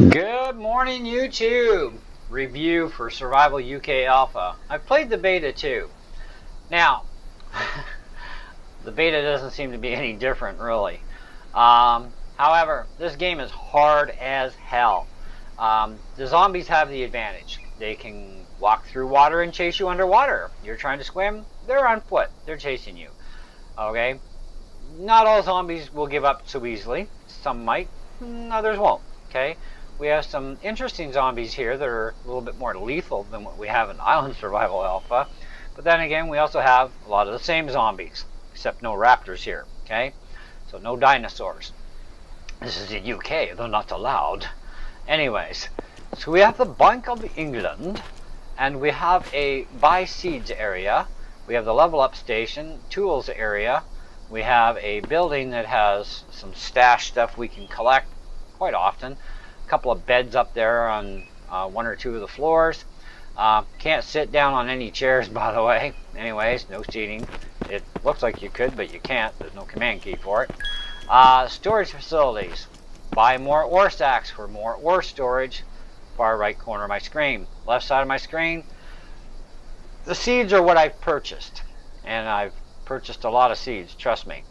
Good morning, YouTube. Review for Survival UK Alpha. I've played the beta too. Now, the beta doesn't seem to be any different, really. However, this game is hard as hell. The zombies have the advantage. They can walk through water and chase you underwater. You're trying to swim, they're on foot. They're chasing you. Okay? Not all zombies will give up so easily. Some might, others won't. Okay? We have some interesting zombies here that are a little bit more lethal than what we have in Island Survival Alpha. But then again, we also have a lot of the same zombies, except no raptors here. Okay? So no dinosaurs. This is the UK, though not allowed. Anyways, so we have the Bank of England, and we have a buy seeds area. We have the level up station, tools area. We have a building that has some stash stuff we can collect quite often. A couple of beds up there on one or two of the floors. Can't sit down on any chairs, by the way. Anyways, no seating. It looks like you could, but you can't. There's no command key for it. Storage facilities. Buy more ore sacks for more ore storage. Far right corner of my screen. Left side of my screen. The seeds are what I've purchased. And I've purchased a lot of seeds, trust me.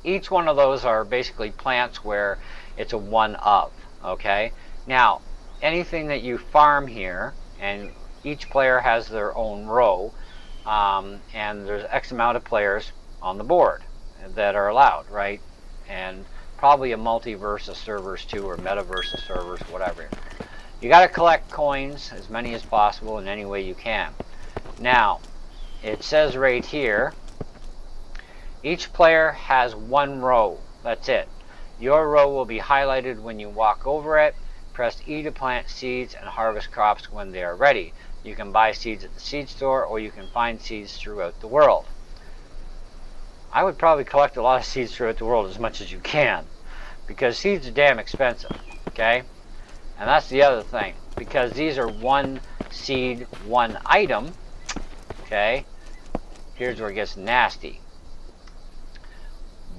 Each one of those are basically plants where it's a one of. Okay? Now, anything that you farm here, and each player has their own row, and there's X amount of players on the board that are allowed, right? And probably a multiverse of servers too, or metaverse of servers, whatever. You got to collect coins, as many as possible, in any way you can. Now, it says right here, each player has one row. That's it. Your row will be highlighted when you walk over it. Press E to plant seeds and harvest crops when they are ready. You can buy seeds at the seed store, or you can find seeds throughout the world. I would probably collect a lot of seeds throughout the world, as much as you can, because seeds are damn expensive. Okay? And that's the other thing, because these are one seed, one item. Okay? Here's where it gets nasty.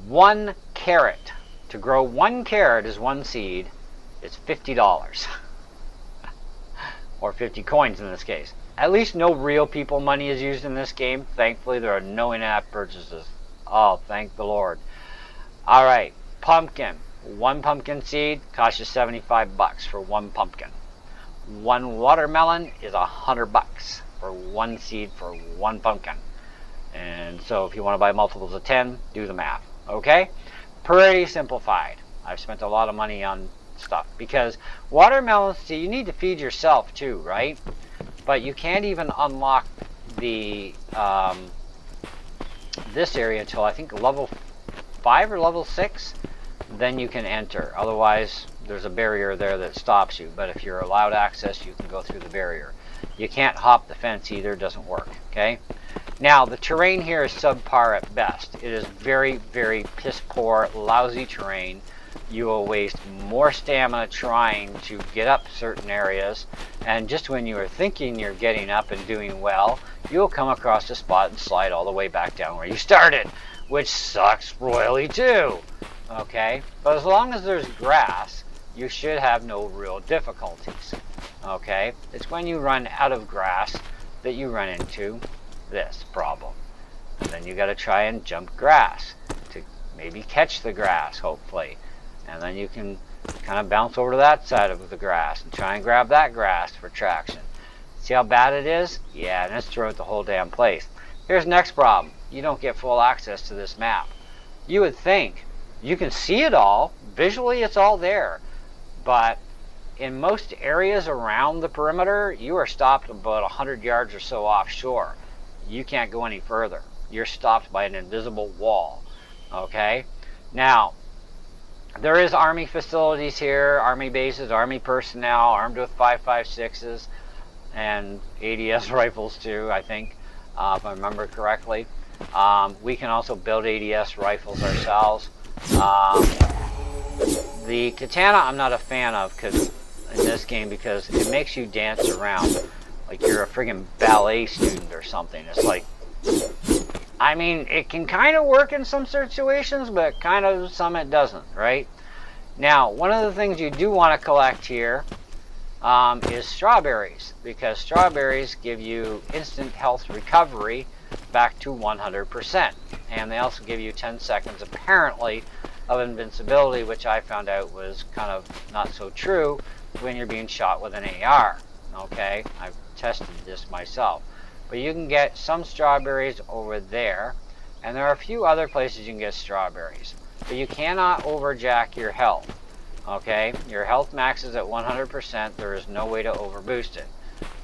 1 carrot. To grow 1 carrot is 1 seed. It's $50. Or 50 coins in this case. At least no real people money is used in this game. Thankfully, there are no in-app purchases. Oh, thank the Lord. Alright, pumpkin. 1 pumpkin seed costs you 75 bucks for 1 pumpkin. 1 watermelon is $100 for 1 seed for 1 pumpkin. And so if you want to buy multiples of 10, do the math. Okay? Pretty simplified. I've spent a lot of money on stuff because watermelons, see, you need to feed yourself too, right? But you can't even unlock the this area until I think level 5 or level 6. Then you can enter. Otherwise, there's a barrier there that stops you. But if you're allowed access, you can go through the barrier. You can't hop the fence either. It doesn't work. Okay? Now, the terrain here is subpar at best. It is very, very piss poor, lousy terrain. You will waste more stamina trying to get up certain areas. And just when you are thinking you're getting up and doing well, you'll come across a spot and slide all the way back down where you started, which sucks royally too. Okay? But as long as there's grass, you should have no real difficulties. Okay? It's when you run out of grass that you run into this problem. And then you got to try and jump grass to maybe catch the grass, hopefully. And then you can kind of bounce over to that side of the grass and try and grab that grass for traction. See how bad it is? Yeah, and it's throughout the whole damn place. Here's the next problem. You don't get full access to this map. You would think you can see it all. Visually, it's all there. But in most areas around the perimeter, you are stopped about 100 yards or so offshore. You can't go any further. You're stopped by an invisible wall. Okay? Now, there is army facilities here, army bases, army personnel armed with 5.56s and ADS rifles too, I think, if I remember correctly. We can also build ADS rifles ourselves. The katana I'm not a fan of in this game because it makes you dance around like you're a friggin' ballet student or something. It's like, I mean, it can kind of work in some situations, but kind of some it doesn't, right? Now, one of the things you do want to collect here is strawberries, because strawberries give you instant health recovery back to 100%. And they also give you 10 seconds, apparently, of invincibility, which I found out was kind of not so true when you're being shot with an AR. Okay, I've tested this myself. But you can get some strawberries over there, and there are a few other places you can get strawberries. But you cannot overjack your health. Okay, your health max is at 100%. There is no way to overboost it.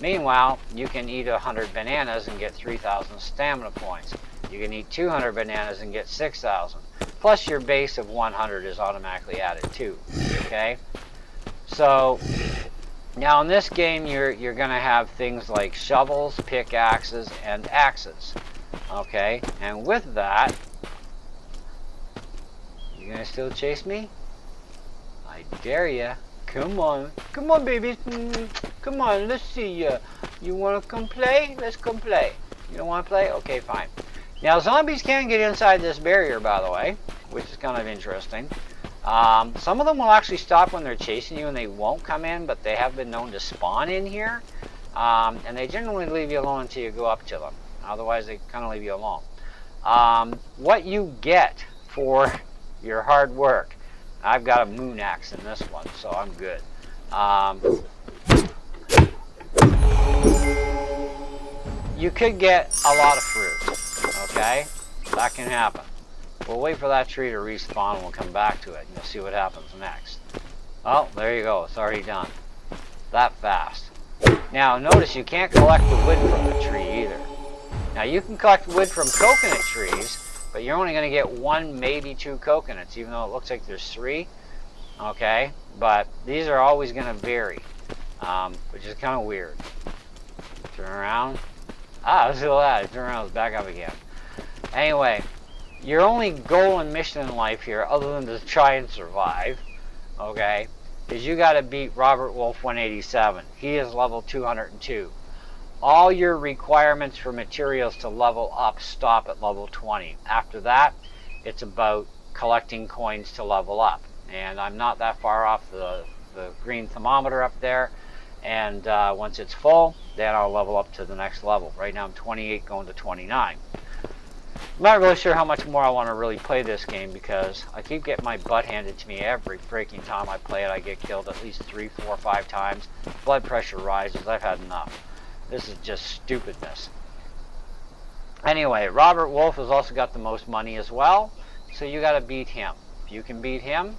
Meanwhile, you can eat 100 bananas and get 3,000 stamina points. You can eat 200 bananas and get 6,000. Plus your base of 100 is automatically added too. Okay, so now in this game you're going to have things like shovels, pickaxes, and axes. Okay, and with that, you going to still chase me? I dare ya. Come on, baby. Come on, let's see ya. You want to come play? Let's come play. You don't want to play? Okay, fine. Now, zombies can get inside this barrier, by the way, which is kind of interesting. Some of them will actually stop when they're chasing you, and they won't come in, but they have been known to spawn in here. And they generally leave you alone until you go up to them. Otherwise, they kind of leave you alone. What you get for your hard work. I've got a moon axe in this one, so I'm good. You could get a lot of fruit, okay? That can happen. We'll wait for that tree to respawn and we'll come back to it and you'll see what happens next. Oh, there you go. It's already done. That fast. Now, notice you can't collect the wood from the tree either. Now, you can collect wood from coconut trees, but you're only going to get 1, maybe 2 coconuts, even though it looks like there's 3. Okay, but these are always going to vary, which is kind of weird. Turn around. Ah, look at that. Turn around, it's back up again. Anyway, your only goal and mission in life here, other than to try and survive, okay, is you got to beat Robert Wolf 187. He is level 202. All your requirements for materials to level up stop at level 20. After that, it's about collecting coins to level up. And I'm not that far off the green thermometer up there. And once it's full, then I'll level up to the next level. Right now I'm 28 going to 29. I'm not really sure how much more I want to really play this game because I keep getting my butt handed to me every freaking time I play it. I get killed at least 3, 4, 5 times. Blood pressure rises. I've had enough. This is just stupidness. Anyway, Robert Wolf has also got the most money as well, so you got to beat him. If you can beat him,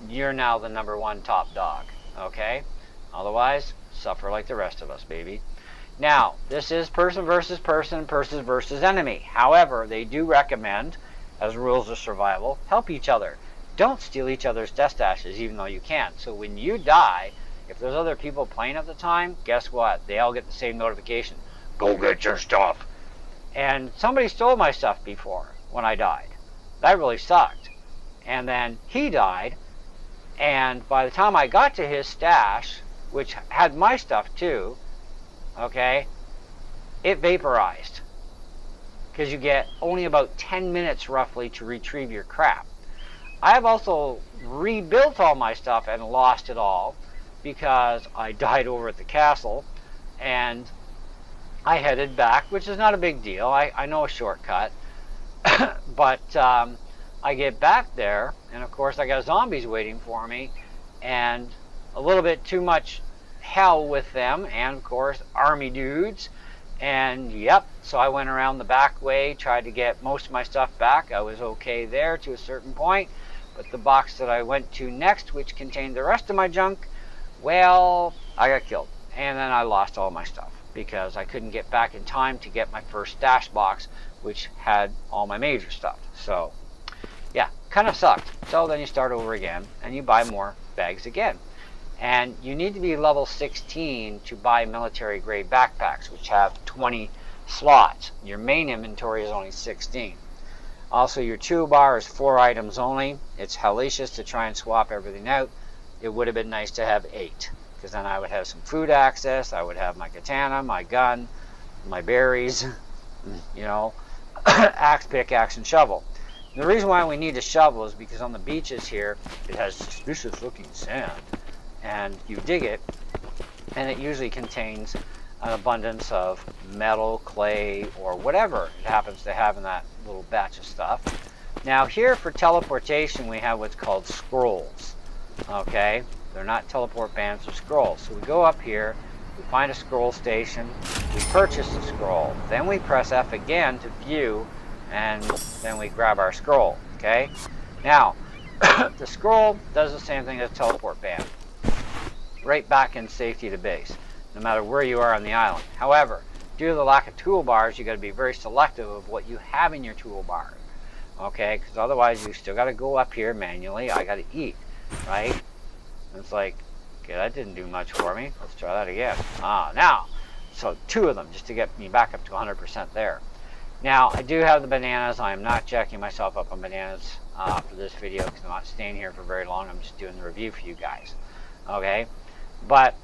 you're now the #1 top dog, okay? Otherwise, suffer like the rest of us, baby. Now, this is person versus person, person versus enemy. However, they do recommend, as rules of survival, help each other. Don't steal each other's death dashes, even though you can. So when you die, if there's other people playing at the time, guess what? They all get the same notification. Go get your stuff. And somebody stole my stuff before when I died. That really sucked. And then he died. And by the time I got to his stash, which had my stuff too, okay, it vaporized. Because you get only about 10 minutes roughly to retrieve your crap. I have also rebuilt all my stuff and lost it all, because I died over at the castle, and I headed back, which is not a big deal. I know a shortcut. But I get back there, and of course I got zombies waiting for me, and a little bit too much hell with them, and of course army dudes. And yep, so I went around the back way, tried to get most of my stuff back. I was okay there to a certain point, but the box that I went to next, which contained the rest of my junk, well, I got killed, and then I lost all my stuff because I couldn't get back in time to get my first stash box, which had all my major stuff. So yeah, kind of sucked. So then you start over again and you buy more bags again, and you need to be level 16 to buy military grade backpacks, which have 20 slots. Your main inventory is only 16. Also, your toolbar is 4 items only. It's hellacious to try and swap everything out. It would have been nice to have 8, because then I would have some food access. I would have my katana, my gun, my berries, you know, axe, pickaxe, and shovel. The reason why we need a shovel is because on the beaches here, it has suspicious looking sand. And you dig it, and it usually contains an abundance of metal, clay, or whatever it happens to have in that little batch of stuff. Now here for teleportation, we have what's called scrolls. Okay, they're not teleport bands, they're scrolls. So we go up here, we find a scroll station, we purchase the scroll, then we press F again to view, and then we grab our scroll. Okay, now the scroll does the same thing as a teleport band, right back in safety to base, no matter where you are on the island. However, due to the lack of toolbars, you got to be very selective of what you have in your toolbar. Okay, because otherwise you still got to go up here manually. I got to eat, right? And it's like, okay, that didn't do much for me. Let's try that again. Now, so 2 of them just to get me back up to 100% there. Now, I do have the bananas. I am not jacking myself up on bananas for this video because I'm not staying here for very long. I'm just doing the review for you guys. Okay, but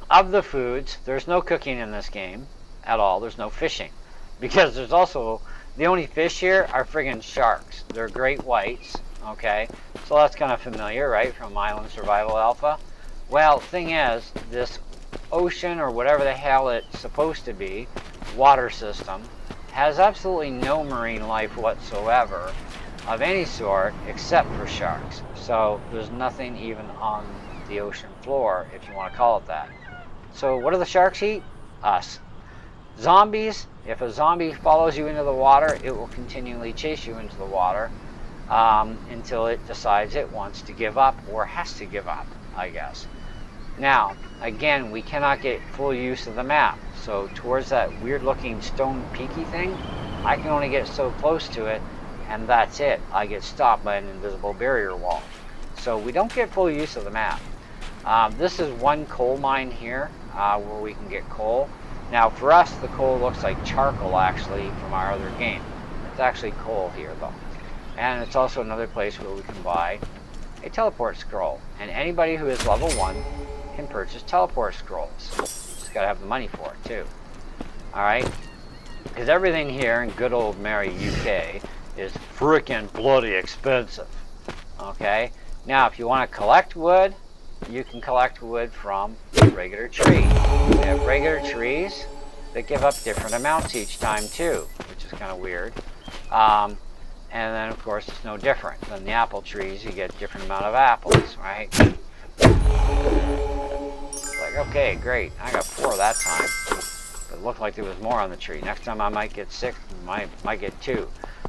of the foods, there's no cooking in this game at all. There's no fishing because there's also, the only fish here are friggin' sharks. They're great whites. Okay, so that's kind of familiar, right, from Island Survival Alpha. Well, thing is, this ocean, or whatever the hell it's supposed to be, water system, has absolutely no marine life whatsoever of any sort except for sharks. So there's nothing even on the ocean floor, if you want to call it that. So what do the sharks eat? Us. Zombies, if a zombie follows you into the water, it will continually chase you into the water until it decides it wants to give up, or has to give up, I guess. Now, again, we cannot get full use of the map. So towards that weird looking stone peaky thing, I can only get so close to it, and that's it. I get stopped by an invisible barrier wall. So we don't get full use of the map. This is one coal mine here where we can get coal. Now for us, the coal looks like charcoal actually from our other game. It's actually coal here though. And it's also another place where we can buy a teleport scroll. And anybody who is level 1 can purchase teleport scrolls. You just gotta have the money for it too. Alright? Because everything here in good old merry UK is freaking bloody expensive. Okay? Now if you want to collect wood, you can collect wood from a regular tree. They have regular trees that give up different amounts each time too, which is kind of weird. And then of course it's no different than the apple trees. You get different amount of apples, right? It's like, okay, great. I got 4 that time. But it looked like there was more on the tree. Next time I might get 6, might get 2.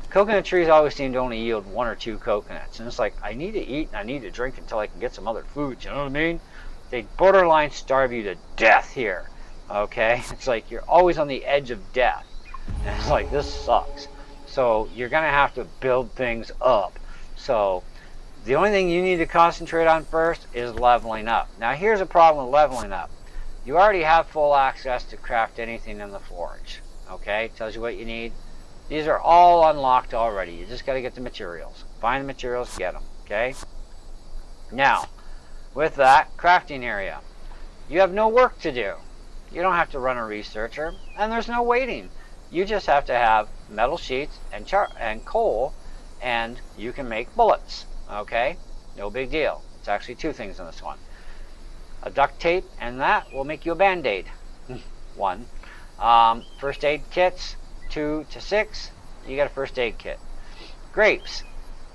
Coconut trees always seem to only yield 1 or 2 coconuts. And it's like, I need to eat and I need to drink until I can get some other foods, you know what I mean? They borderline starve you to death here, okay? It's like you're always on the edge of death. And it's like, this sucks. So you're gonna have to build things up. So the only thing you need to concentrate on first is leveling up. Now here's a problem with leveling up. You already have full access to craft anything in the forge. Okay, tells you what you need. These are all unlocked already. You just gotta get the materials. Find the materials, get them, okay? Now, with that, crafting area. You have no work to do. You don't have to run a researcher, and there's no waiting. You just have to have metal sheets and coal, and you can make bullets. Okay, no big deal. It's actually 2 things in this one: a duct tape, and that will make you a band-aid. 1. First aid kits, 2 to 6. You got a first aid kit. Grapes,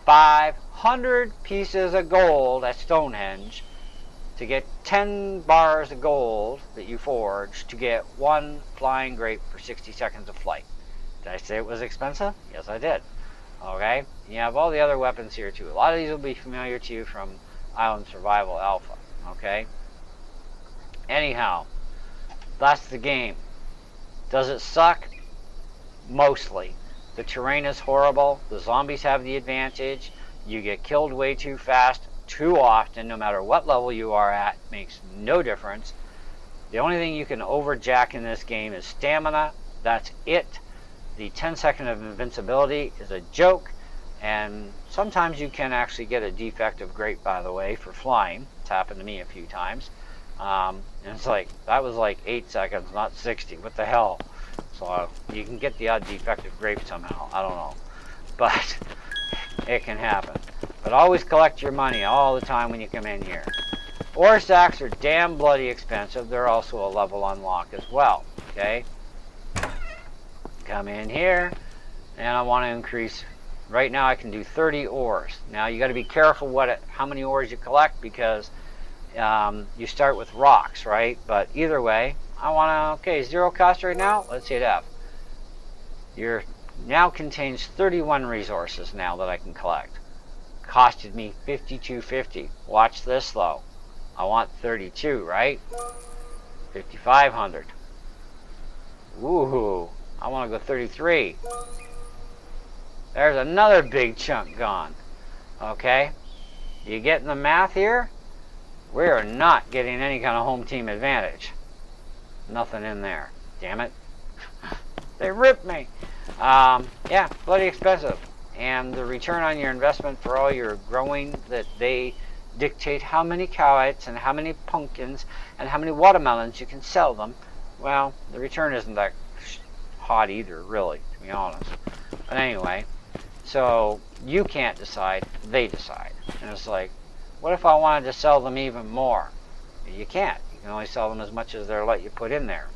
500 pieces of gold at Stonehenge to get 10 bars of gold that you forge to get 1 flying grape for 60 seconds of flight. Did I say it was expensive? Yes, I did. Okay, you have all the other weapons here too. A lot of these will be familiar to you from Island Survival Alpha. Okay, anyhow, that's the game. Does it suck? Mostly. The terrain is horrible. The zombies have the advantage. You get killed way too fast, too often, no matter what level you are at. Makes no difference. The only thing you can overjack in this game is stamina. That's it. The 10-second of invincibility is a joke, and sometimes you can actually get a defective grape, by the way, for flying. It's happened to me a few times. And it's like, that was like 8 seconds, not 60. What the hell? So you can get the odd defective grape somehow. I don't know. but it can happen. But always collect your money all the time when you come in here. Ore sacks are damn bloody expensive. They're also a level unlock as well. Okay? Come in here, and I want to increase. Right now I can do 30 ores. Now you got to be careful how many ores you collect, because you start with rocks, right? But either way, I want to, okay, 0 cost right now. Let's hit F. Your now contains 31 resources now that I can collect. Costed me 52.50. Watch this though. I want 32, right? 5,500. Woohoo! I want to go 33. There's another big chunk gone. Okay? You getting the math here? We are not getting any kind of home team advantage. Nothing in there. Damn it. They ripped me. Yeah, bloody expensive. And the return on your investment for all your growing, that they dictate how many cowites and how many pumpkins and how many watermelons you can sell them. Well, the return isn't that hot either, really, to be honest. But anyway, so you can't decide, they decide. And it's like, what if I wanted to sell them even more? You can't. You can only sell them as much as they'll let you put in there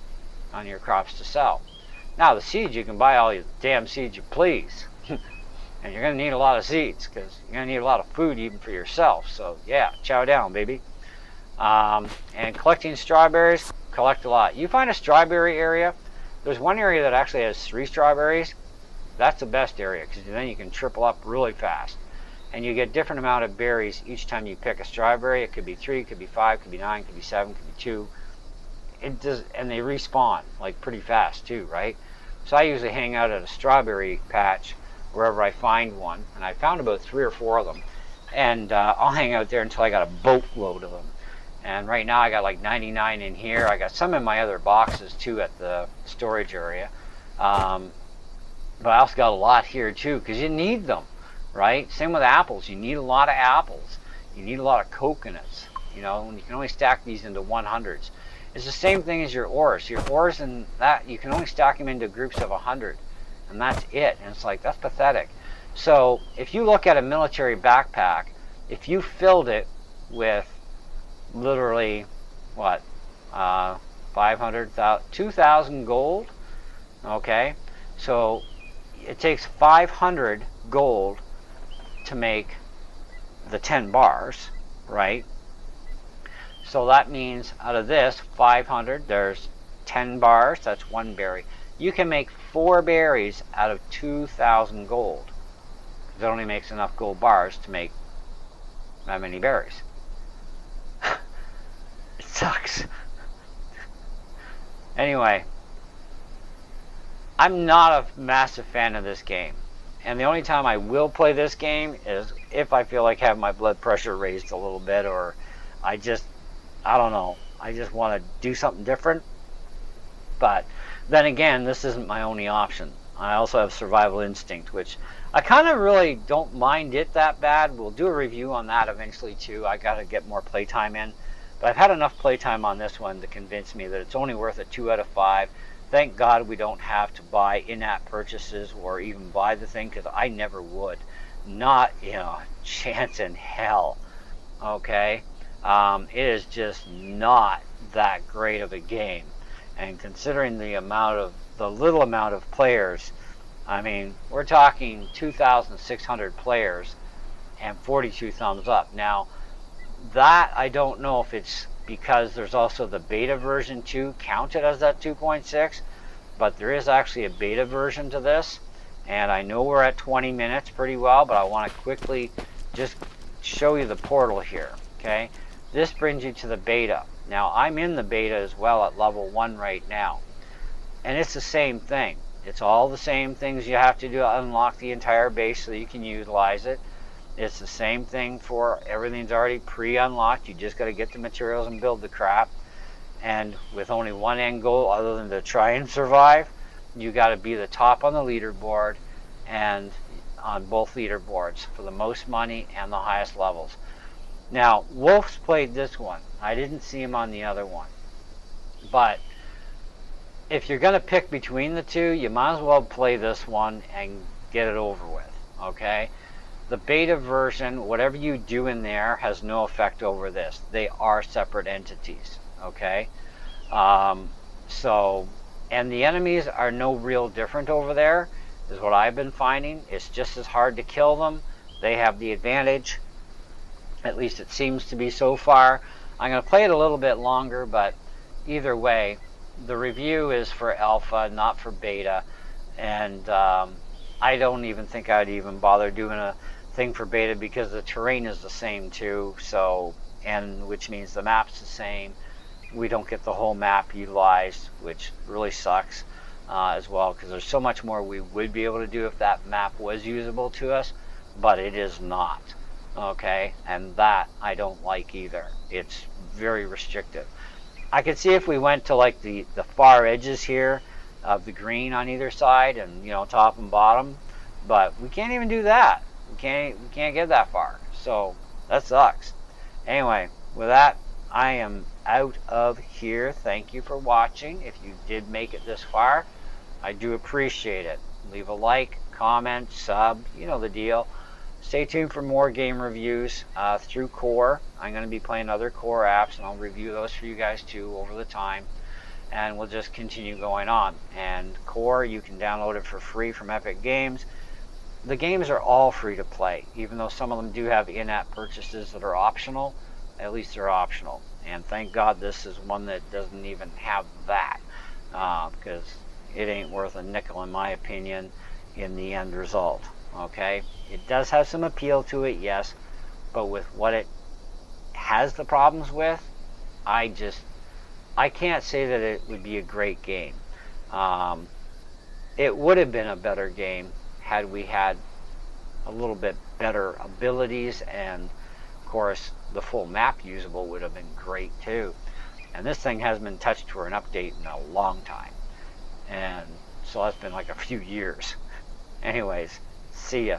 on your crops to sell. Now the seeds, you can buy all your damn seeds you please. And you're going to need a lot of seeds, because you're going to need a lot of food even for yourself. So yeah, chow down, baby. And collecting strawberries, collect a lot. You find a strawberry area. There's one area that actually has 3 strawberries. That's the best area, because then you can triple up really fast. And you get different amount of berries each time you pick a strawberry. It could be 3, it could be 5, it could be 9, it could be 7, it could be 2. It does, and they respawn like pretty fast too, right? So I usually hang out at a strawberry patch wherever I find one, and I found about 3 or 4 of them, and I'll hang out there until I got a boatload of them. And right now I got like 99 in here. I got some in my other boxes too at the storage area, but I also got a lot here too, because you need them, right? Same with apples. You need a lot of apples. You need a lot of coconuts. You know, and you can only stack these into 100s. It's the same thing as your ores. Your ores, and that you can only stack them into groups of 100. And that's it. And it's like, that's pathetic. So if you look at a military backpack, if you filled it with literally what, 500,000, 2,000 gold, okay, so it takes 500 gold to make the 10 bars, right? So that means out of this 500, there's 10 bars. That's 1 berry. You can make 4 berries out of 2,000 gold. It only makes enough gold bars to make that many berries. It sucks. Anyway, I'm not a massive fan of this game. And the only time I will play this game is if I feel like having my blood pressure raised a little bit, or I don't know, I just want to do something different. But then again, this isn't my only option. I also have Survival Instinct, which I kind of really don't mind it that bad. We'll do a review on that eventually too. I got to get more playtime in. But I've had enough playtime on this one to convince me that it's only worth a 2 out of 5. Thank God we don't have to buy in-app purchases or even buy the thing, because I never would. Not, chance in hell. Okay? It is just not that great of a game. And considering the little amount of players, I mean, we're talking 2,600 players and 42 thumbs up. Now, that I don't know if it's because there's also the beta version 2 counted as that 2.6, but there is actually a beta version to this. And I know we're at 20 minutes pretty well, but I want to quickly just show you the portal here, okay? This brings you to the beta. Now, I'm in the beta as well at level 1 right now. And it's the same thing. It's all the same things you have to do to unlock the entire base so that you can utilize it. It's the same thing for everything's already pre-unlocked. You just got to get the materials and build the crap. And with only one end goal other than to try and survive, you got to be the top on the leaderboard and on both leaderboards for the most money and the highest levels. Now, Wolf's played this one. I didn't see him on the other one. But if you're going to pick between the two, you might as well play this one and get it over with. okay? The beta version, whatever you do in there, has no effect over this. They are separate entities, okay? So, and the enemies are no real different over there, is what I've been finding. It's just as hard to kill them. They have the advantage. At least it seems to be so far. I'm going to play it a little bit longer, but either way, the review is for alpha, not for beta. And I don't even think I'd even bother doing a thing for beta because the terrain is the same too. So, and which means the map's the same. We don't get the whole map utilized, which really sucks as well, because there's so much more we would be able to do if that map was usable to us, but it is not. Okay, and that I don't like either. It's very restrictive. I could see if we went to like the far edges here of the green on either side, and top and bottom, but we can't even do that. We can't get that far, so that sucks. Anyway, with that, I am out of here. Thank you for watching. If you did make it this far, I do appreciate it. Leave a like, comment, sub, you know the deal. Stay tuned for more game reviews through Core. I'm going to be playing other Core apps, and I'll review those for you guys too over the time. And we'll just continue going on. And Core, you can download it for free from Epic Games. The games are all free to play, even though some of them do have in-app purchases that are optional. At least they're optional. And thank God this is one that doesn't even have that, because it ain't worth a nickel in my opinion in the end result. Okay, it does have some appeal to it, yes, but with what it has the problems with, I can't say that it would be a great game. It would have been a better game had we had a little bit better abilities, and of course the full map usable would have been great too. And this thing hasn't been touched for an update in a long time, and so that's been like a few years. Anyways, see ya.